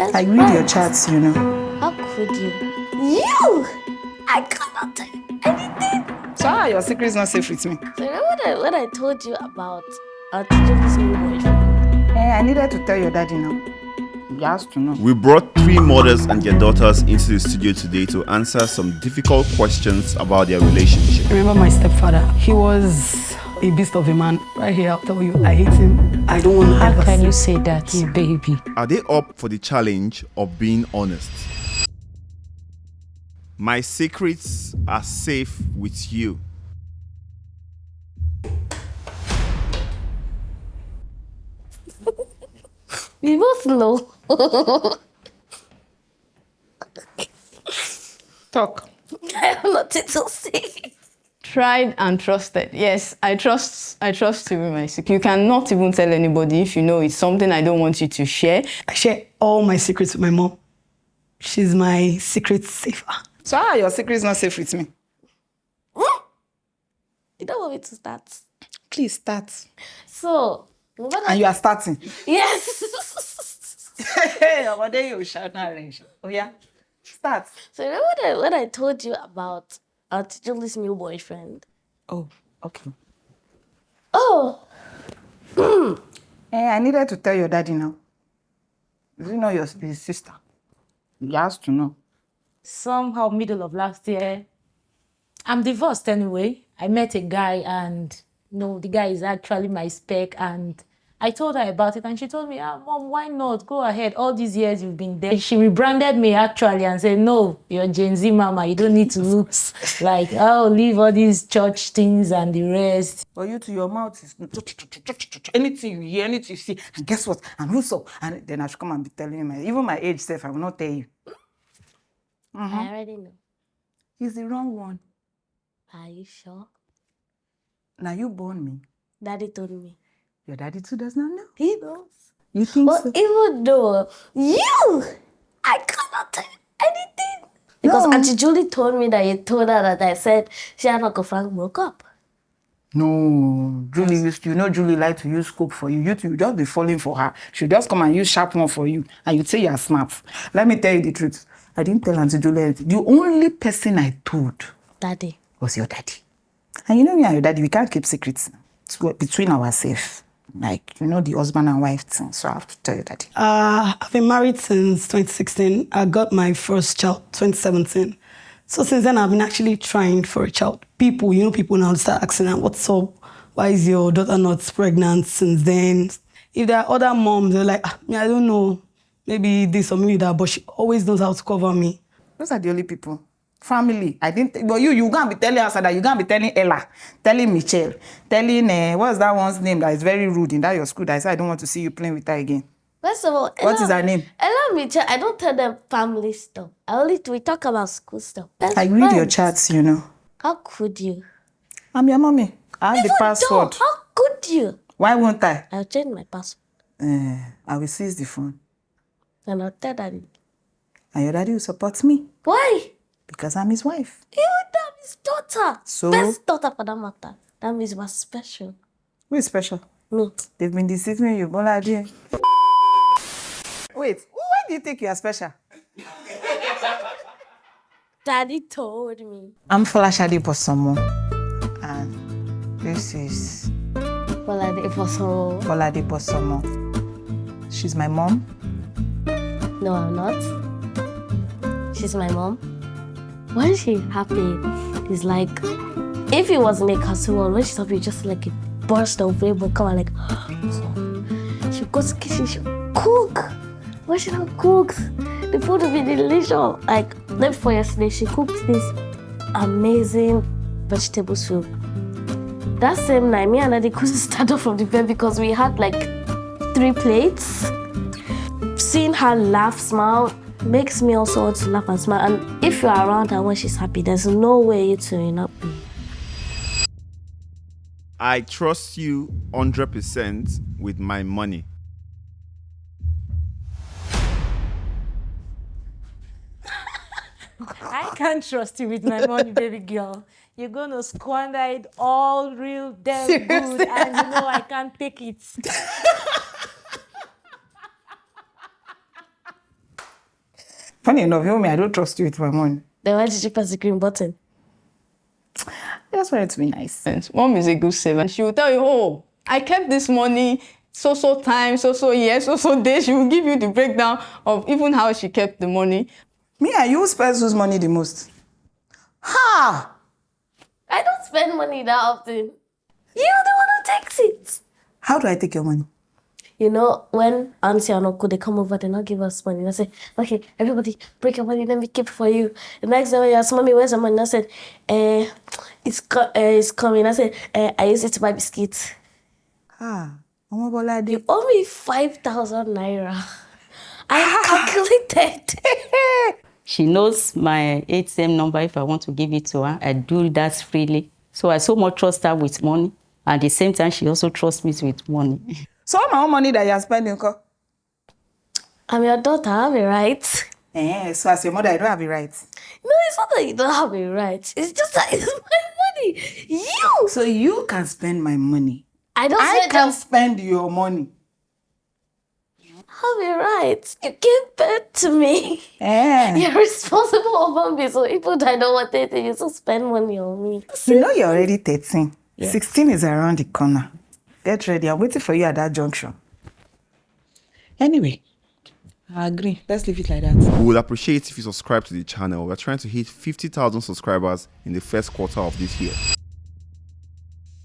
I read your chats, you know. How could you? You! I cannot tell you anything. So how are your secrets not safe with me? So remember when I told you about Auntie Julie's new boyfriend? I needed to tell your daddy now. You has to know. We brought 3 mothers and their daughters into the studio today to answer some difficult questions about their relationship. Remember my stepfather? He was a beast of a man. Right here, I'll tell you, I hate him. I don't want to ever How can see you say that, baby? Are they up for the challenge of being honest? My secrets are safe with you. We both know. Talk. I have nothing to say. Tried and trusted. Yes, I trust you with my secret. You cannot even tell anybody if you know it's something I don't want you to share. I share all my secrets with my mom. She's my secret saver. So how are your secrets not safe with me? You don't want me to start. Please start. So, And you are starting. yes. Hey, over there you shout now. Oh yeah? Start. So remember when I told you about Auntie Julie's new boyfriend? Oh, okay. Oh, I needed to tell your daddy now. You know his sister. He has to know. Somehow middle of last year, I'm divorced anyway. I met a guy and the guy is actually my spec, and I told her about it and she told me, Mom, why not? Go ahead. All these years you've been there. She rebranded me actually and said, no, you're Gen Z mama. You don't need to look like, leave all these church things and the rest. For you to your mouth is anything you hear, anything you see, and guess what? And who's up? And then I should come and be telling you even my age self, I will not tell you. I already know. He's the wrong one. Are you sure? Now you born me. Daddy told me. Your daddy too does not know. He knows. You think But so? even though I cannot tell anything. Because No. Auntie Julie told me that you told her that I said she and Uncle Frank broke up. No, Julie like to use scope for you. You just be falling for her. She'll just come and use sharp one for you, and you say you're smart. Let me tell you the truth. I didn't tell Auntie Julie anything. The only person I told Daddy. was your daddy. And you know me and your daddy, we can't keep secrets between ourselves. Like, the husband and wife thing. So I have to tell your daddy. I've been married since 2016. I got my first child 2017. So since then, I've been actually trying for a child. People now start asking, what's up? Why is your daughter not pregnant since then? If there are other moms, they're like, I don't know. Maybe this or maybe that, but she always knows how to cover me. Those are the only people. Family. I didn't. But you can't be telling us that. You can't be telling Ella, telling Michelle, telling what's that one's name that is very rude in that your school that I said I don't want to see you playing with her again. First of all, What is her name? Ella Mitchell, I don't tell them family stuff. We talk about school stuff. I read your chats, you know. How could you? I'm your mommy. I have the password. How could you? Why won't I? I'll change my password. I will seize the phone. And I'll tell daddy. And your daddy will support me Why? because I'm his wife. You are his daughter. So? Best daughter for that matter. That means you are special. Who is special? Me. They've been deceiving you, Bola dear. Wait, why do you think you are special? Daddy told me. I'm Folashade Bosomo. And this is Bolade for so. Bolade Bosomo. She's my mom. No, I'm not. She's my mom. When she's happy, it's like if it was in a casserole, when she's happy, it's just like a burst of flavor. Come on, like she goes to the kitchen, she cook. When she don't cook, the food will be delicious. Like day before yesterday, she cooked this amazing vegetable soup. That same night, me and Daddy couldn't start off from the bed because we had like 3 plates. Seeing her laugh, smile, makes me also want to laugh and smile. And if you're around her when she's happy, there's no way you two will not be. I trust you 100% with my money. I can't trust you with my money, baby girl. You're going to squander it all real damn good, and I can't take it. Funny enough, you know me, I don't trust you with my money. Then why did you press the green button? I just want it to be nice. Mom is a good saver. She will tell you, oh, I kept this money so time, so years, so days. She will give you the breakdown of even how she kept the money. Me and you spend whose money the most? Ha! I don't spend money that often. You're the one who takes it. How do I take your money? You know, when auntie and uncle, they come over, they not give us money. They say, okay, everybody, break your money, let me keep it for you. The next day when you ask, mommy, where's the money? I said, it's coming. I said, I use it to buy biscuits. Ah, Mama Bolade. You owe me 5,000 naira. I calculated. She knows my ATM number if I want to give it to her. I do that freely. So I so much trust her with money. At the same time, she also trusts me with money. So my own money that you're spending, I'm your daughter, I have a right. So as your mother, I don't have a right. No, it's not that you don't have a right. It's just that it's my money. You! So you can spend my money. I can spend your money. Have a right. You gave birth to me. You're responsible over me. So if I don't want anything, you still spend money on me. You know you're already 13. Yes. 16 is around the corner. Get ready. I'm waiting for you at that junction. Anyway, I agree. Let's leave it like that. We would appreciate if you subscribe to the channel. We're trying to hit 50,000 subscribers in the first quarter of this year.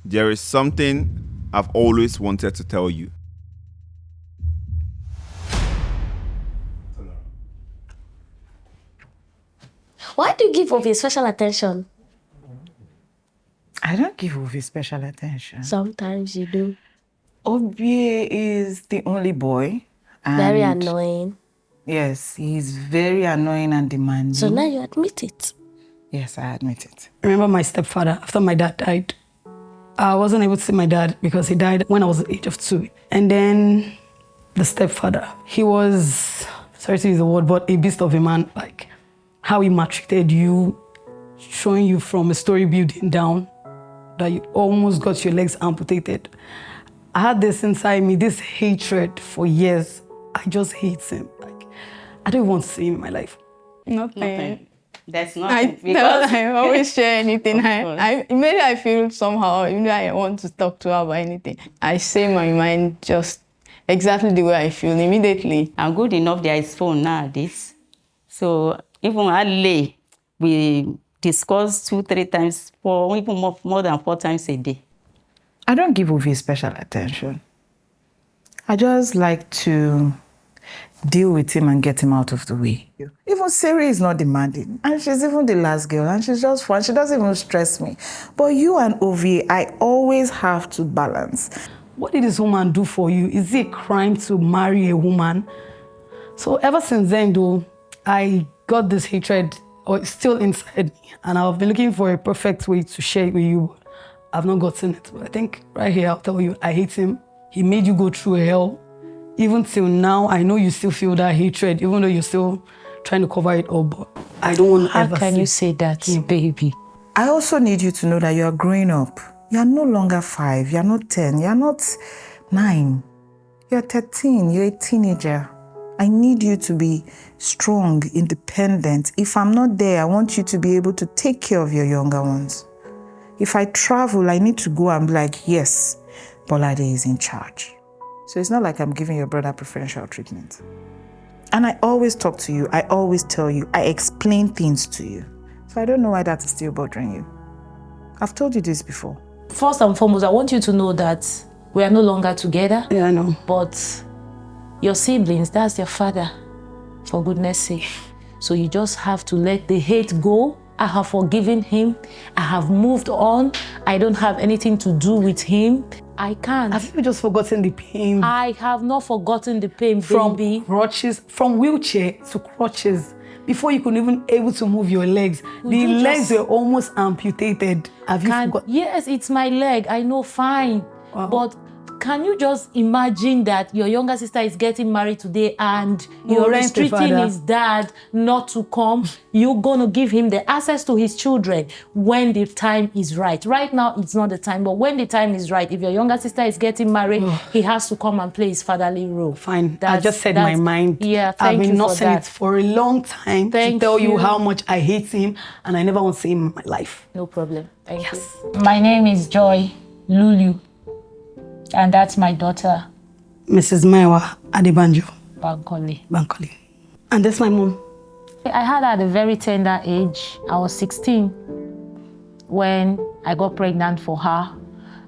There is something I've always wanted to tell you. Why do you give Ovi special attention? I don't give Ovi special attention. Sometimes you do. Obi is the only boy. And Very annoying. Yes, he's very annoying and demanding. So now you admit it. Yes, I admit it. I remember my stepfather, after my dad died. I wasn't able to see my dad because he died when I was the age of 2. And then the stepfather, he was, sorry to use the word, but a beast of a man. Like how he maltreated you, showing you from a story building down, that you almost got your legs amputated. I had this inside me, this hatred for years. I just hate him. Like, I don't want to see him in my life. Nothing. That's I nothing. I always share anything. Maybe I feel somehow, even though I want to talk to her about anything, I say my mind just exactly the way I feel immediately. I'm good enough. There is phone nowadays. So even at lay, we discuss 2-3 times, for even more than 4 times a day. I don't give Ovi special attention. I just like to deal with him and get him out of the way. Even Siri is not demanding, and she's even the last girl, and she's just fun. She doesn't even stress me. But you and Ovi, I always have to balance. What did this woman do for you? Is it a crime to marry a woman? So ever since then, though, I got this hatred, or it's still inside me, and I've been looking for a perfect way to share it with you. I've not gotten it, but I think right here I'll tell you, I hate him. He made you go through hell. Even till now, I know you still feel that hatred, even though you're still trying to cover it up, but I don't want to ever How can see you say that, baby? I also need you to know that you are growing up. You are no longer 5, you are not 10, you are not 9. You're 13, you're a teenager. I need you to be strong, independent. If I'm not there, I want you to be able to take care of your younger ones. If I travel, I need to go and be like, yes, Bolade is in charge. So it's not like I'm giving your brother preferential treatment. And I always talk to you, I always tell you, I explain things to you. So I don't know why that is still bothering you. I've told you this before. First and foremost, I want you to know that we are no longer together. Yeah, I know. But your siblings, that's your father, for goodness sake. So you just have to let the hate go. I have forgiven him. I have moved on. I don't have anything to do with him. I can't. Have you just forgotten the pain? I have not forgotten the pain, From baby. crutches, from wheelchair to crutches, before you could even able to move your legs. The you legs just- were almost amputated. Have you forgotten? Yes, it's my leg. I know, fine. Wow. But can you just imagine that your younger sister is getting married today and you're rent the restricting father. his dad not to come? You're going to give him the access to his children when the time is right. Right now, it's not the time, but when the time is right, if your younger sister is getting married, he has to come and play his fatherly role. Fine. I just said my mind. Yeah, I've thank been you for nursing that. it for a long time Thank to tell you you. how much I hate him and I never want to see him in my life. No problem. Thank you. My name is Joy Lulu, and that's my daughter, Mrs. Maiwa Adebanjo Bankole. Bankole. And that's my mom. I had her at a very tender age. I was 16 when I got pregnant for her,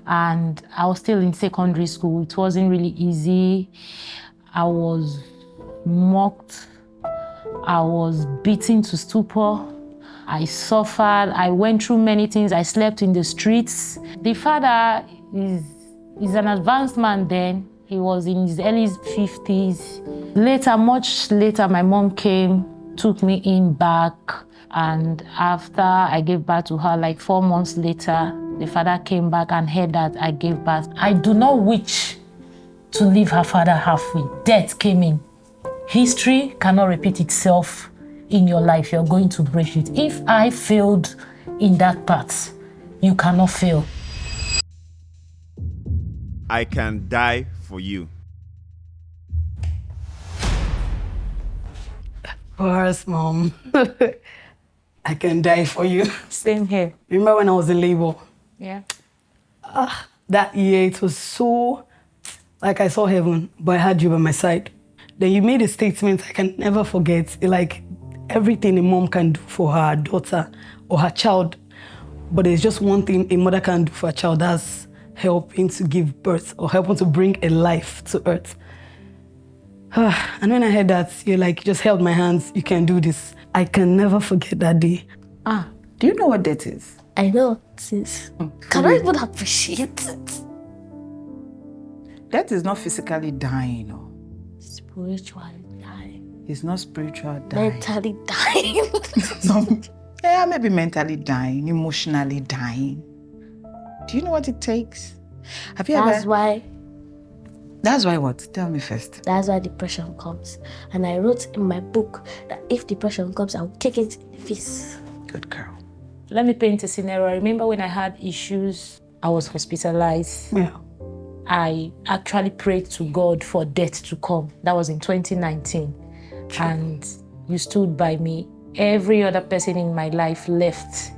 and I was still in secondary school. It wasn't really easy. I was mocked. I was beaten to stupor. I suffered. I went through many things. I slept in the streets. The father is an advanced man then. He was in his early 50s. Later, much later, my mom came, took me in back. And after I gave birth to her, like 4 months later, the father came back and heard that I gave birth. I do not wish to leave her father halfway. Death came in. History cannot repeat itself in your life. You're going to break it. If I failed in that part, you cannot fail. I can die for you. Of course, mom. I can die for you. Same here. Remember when I was in labor? Yeah. That year, it was so like I saw heaven, but I had you by my side. Then you made a statement I can never forget. Like everything a mom can do for her daughter or her child, but there's just one thing a mother can do for a child, that's helping to give birth or helping to bring a life to earth. And when I heard that, you're like, just held my hands, you can do this. I can never forget that day. Do you know what death is? I know, sis. Can I even appreciate it? Death is not physically dying. No. Spiritually dying. It's not spiritual dying. Mentally dying. Yeah, maybe mentally dying, emotionally dying. Do you know what it takes? Have you That's ever? why What? Tell me first. That's why depression comes. And I wrote in my book that if depression comes, I'll kick it in the face. Good girl. Let me paint a scenario. I remember when I had issues, I was hospitalized. Yeah. I actually prayed to God for death to come. That was in 2019. And you stood by me. Every other person in my life left.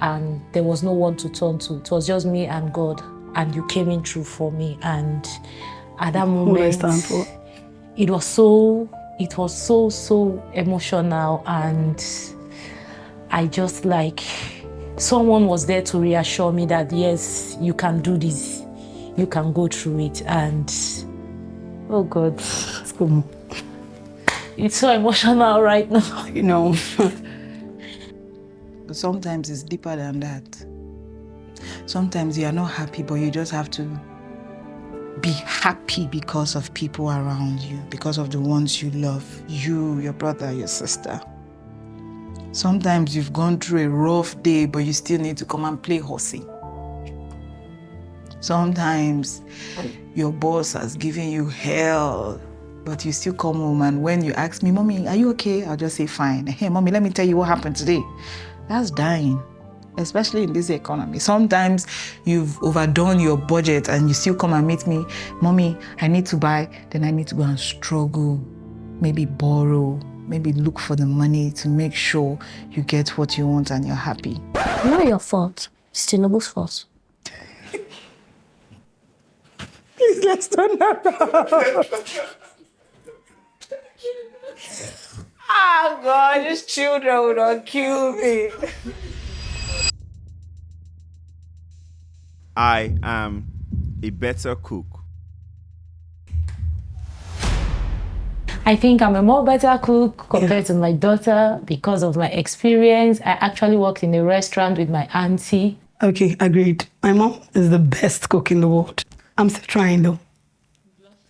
And there was no one to turn to. It was just me and God. And you came in through for me. And at that moment, What I stand for. it was so emotional. And I just like, someone was there to reassure me that yes, you can do this. You can go through it. And oh God, It's cool. it's so emotional right now. You know. Sometimes it's deeper than that. Sometimes you are not happy, but you just have to be happy because of people around you, because of the ones you love, you, your brother, your sister. Sometimes you've gone through a rough day, but you still need to come and play horsey. Sometimes your boss has given you hell, but you still come home, and when you ask me, Mommy, are you okay? I'll just say, fine. Hey, Mommy, let me tell you what happened today. That's dying, especially in this economy. Sometimes you've overdone your budget and you still come and meet me, Mommy, I need to buy, then I need to go and struggle, maybe borrow, maybe look for the money to make sure you get what you want and you're happy. Not your fault. It's Tinubu's fault. Please, let's turn that off. Oh God, these children would not kill me. I am a better cook. I think I'm a more better cook compared to my daughter because of my experience. I actually worked in a restaurant with my auntie. Okay, agreed. My mom is the best cook in the world. I'm still trying though.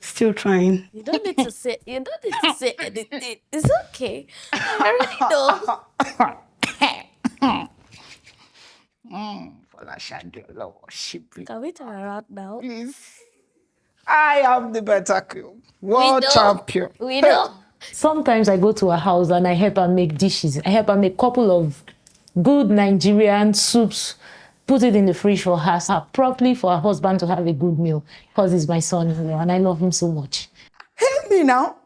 Still trying. You don't need to say anything. It's okay. I already know. Can Can we turn around now? Please. I am the better queen. World champion. We know. Sometimes I go to her house and I help her make dishes. I help her make a couple of good Nigerian soups, put it in the fridge for her, properly for her husband to have a good meal, because he's my son-in-law and I love him so much. Help me now.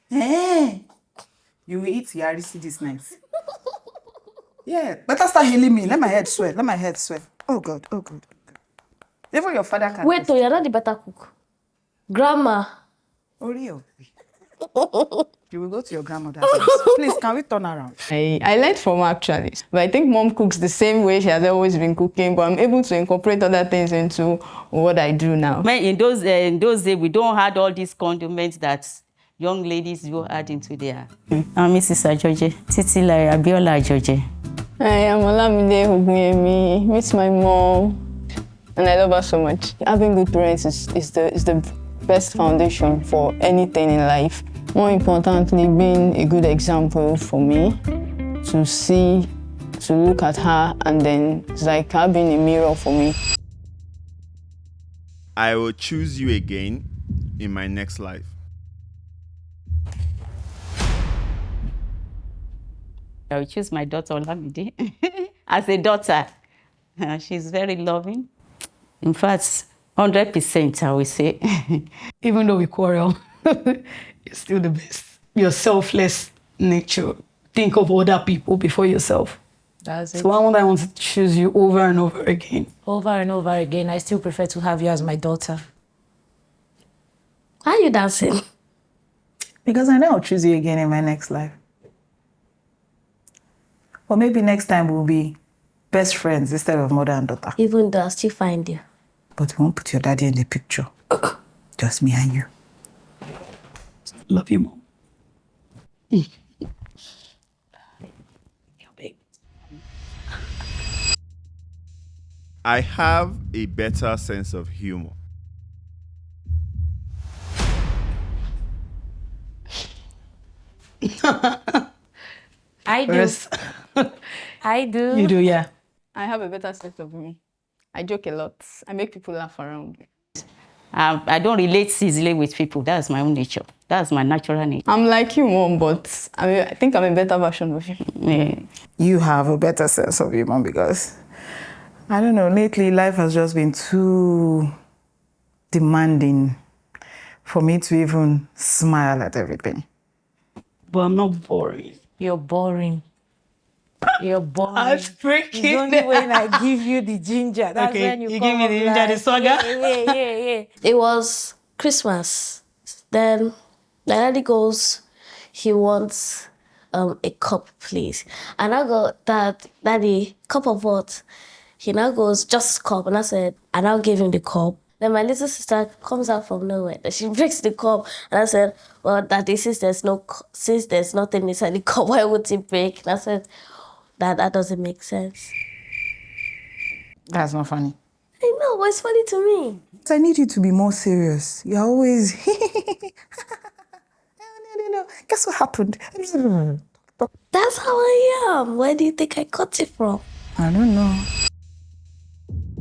Hey, you will eat Yarisi this night. Yeah, better start healing me. Let my head swell. Let my head swell. Oh God, oh God. Even your father can. Wait, you're not the better cook. Grandma. Oh, real. You will go to your grandmother's house. Please, can we turn around? I learned from her actually. But I think mom cooks the same way she has always been cooking, but I'm able to incorporate other things into what I do now. In those days, we don't have all these condiments that young ladies do add into their. I'm Mrs. Ajoje, Titila Abiola Ajoje. I am Olamide Ogunyemi. Meet my mom, and I love her so much. Having good parents is the best foundation for anything in life. More importantly, being a good example for me to see, to look at her, and then it's like her being a mirror for me. I will choose you again in my next life. I will choose my daughter Olamide as a daughter. She's very loving. In fact, 100%, I will say. Even though we quarrel, you're still the best. Your selfless nature. Think of other people before yourself. That's it. So why would I want to choose you over and over again? Over and over again, I still prefer to have you as my daughter. Why are you dancing? Because I know I'll choose you again in my next life. Or maybe next time we'll be best friends instead of mother and daughter. Even though I still find you. But we won't put your daddy in the picture. Just me and you. Love you, Mom. I have a better sense of humor. I do. Yes. I do. You do, yeah. I have a better sense of humor. I joke a lot. I make people laugh around me. I don't relate easily with people. That's my own nature. That's my natural nature. I'm like you, Mom, but I think I'm a better version of you. Yeah. You have a better sense of humor because, I don't know, lately life has just been too demanding for me to even smile at everything. But I'm not boring. You're boring. You're boring. That's freaking. It's only when I give you the ginger. That's Okay, when you you come give me up the ginger, like, the swagger. Yeah. It was Christmas. Then my daddy goes, he wants a cup, please. And I go, Daddy, cup of what? He now goes, just cup. And I said, and I'll give him the cup. Then my little sister comes out from nowhere. Then she breaks the cup. And I said, well, Daddy, since there's nothing inside the cup, why would it break? And I said, that doesn't make sense. That's not funny. I know, but it's funny to me. I need you to be more serious. You're always... No. Guess what happened? That's how I am. Where do you think I got it from? I don't know.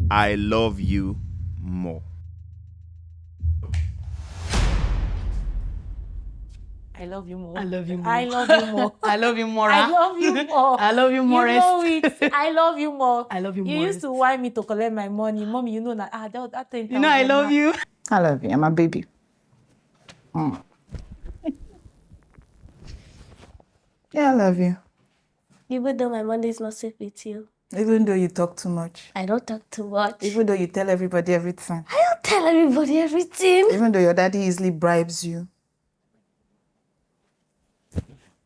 I love you more. I love you more. I love you more. I love you more. I love you more. I love you more. I love you more. You know it. I love you more. I love you You more. used to want me to collect my money. Mommy, you know that that thing. You know I love you. I love you. I'm a baby. Yeah, I love you. Even though my money is not safe with you. Even though you talk too much. I don't talk too much. Even though you tell everybody everything. I don't tell everybody everything. Even though your daddy easily bribes you.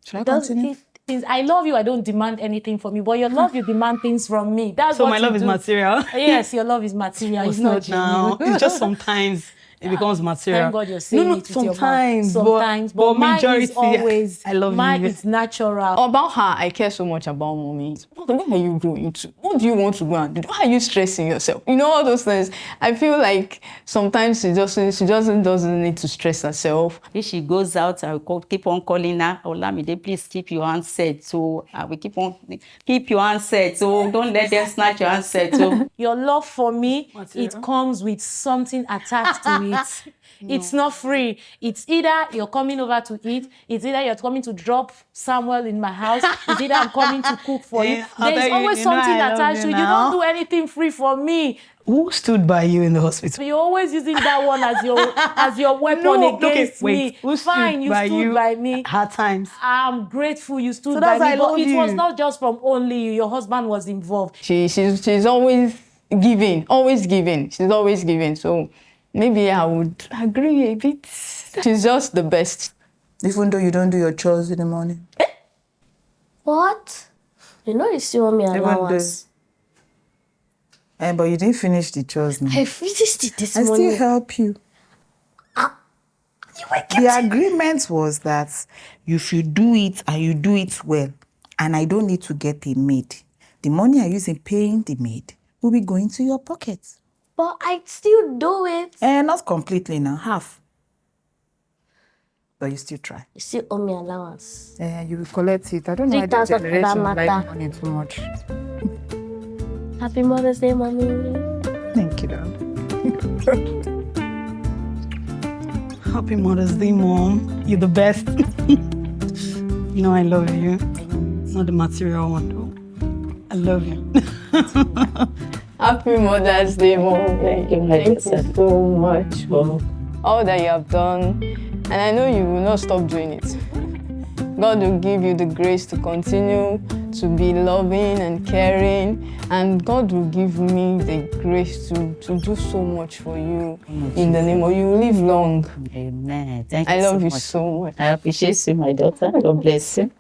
Should I continue? I love you. I don't demand anything from you, but your love, you demand things from me. That's So what my you love is do. material. Yes, your love is material. It's not now. genuine. It's just sometimes it becomes material. Thank God you're saying no, it with your mouth. sometimes, Sometimes, but mine majority. is always. I love mine you. is natural. About her, I care so much about Mommy. Where are you going to? What do you want to go and do? Why are you stressing yourself? You know, all those things. I feel like sometimes she doesn't need to stress herself. If she goes out, I will keep on calling her. Olamide, please keep your handset. So I will keep your handset. So don't let them snatch your handset. So Your love for me, Material. it comes with something attached to it. It's not free. It's either you're coming over to eat, it's either you're coming to drop Samuel in my house, it's either I'm coming to cook for you. There's always something attached to you. You don't do anything free for me. Who stood by you in the hospital? You're always using that one as your weapon against me. Who Fine, you stood by me. Hard times. I'm grateful you stood So by that's why me, I but love it was you. not just from only you. Your husband was involved. She's always giving, always giving. She's always giving. So maybe I would agree a bit. She's just the best. Even though you don't do your chores in the morning. What? You know you still owe me allowance. But you didn't finish the chores now. I finished it this I morning. still help you. The agreement was that if you do it and you do it well, and I don't need to get a maid, the money I use in paying the maid will be going to your pocket. But I still do it. Not completely now, half. But you still try. You still owe me allowance. You will collect it. I don't know why the 3,000 for that generation like matter. money too much. Happy Mother's Day, mommy. Thank you, darling. Happy Mother's Day, Mom. You're the best. You know I love you. Not the material one, though. I love you. Happy Mother's Day, Mom. Thank you so much for all that you have done. And I know you will not stop doing it. God will give you the grace to continue to be loving and caring. And God will give me the grace to do so much for you. In the name of you, live long. Amen. Thank you I love so you much. so much. I appreciate you, my daughter. God bless you.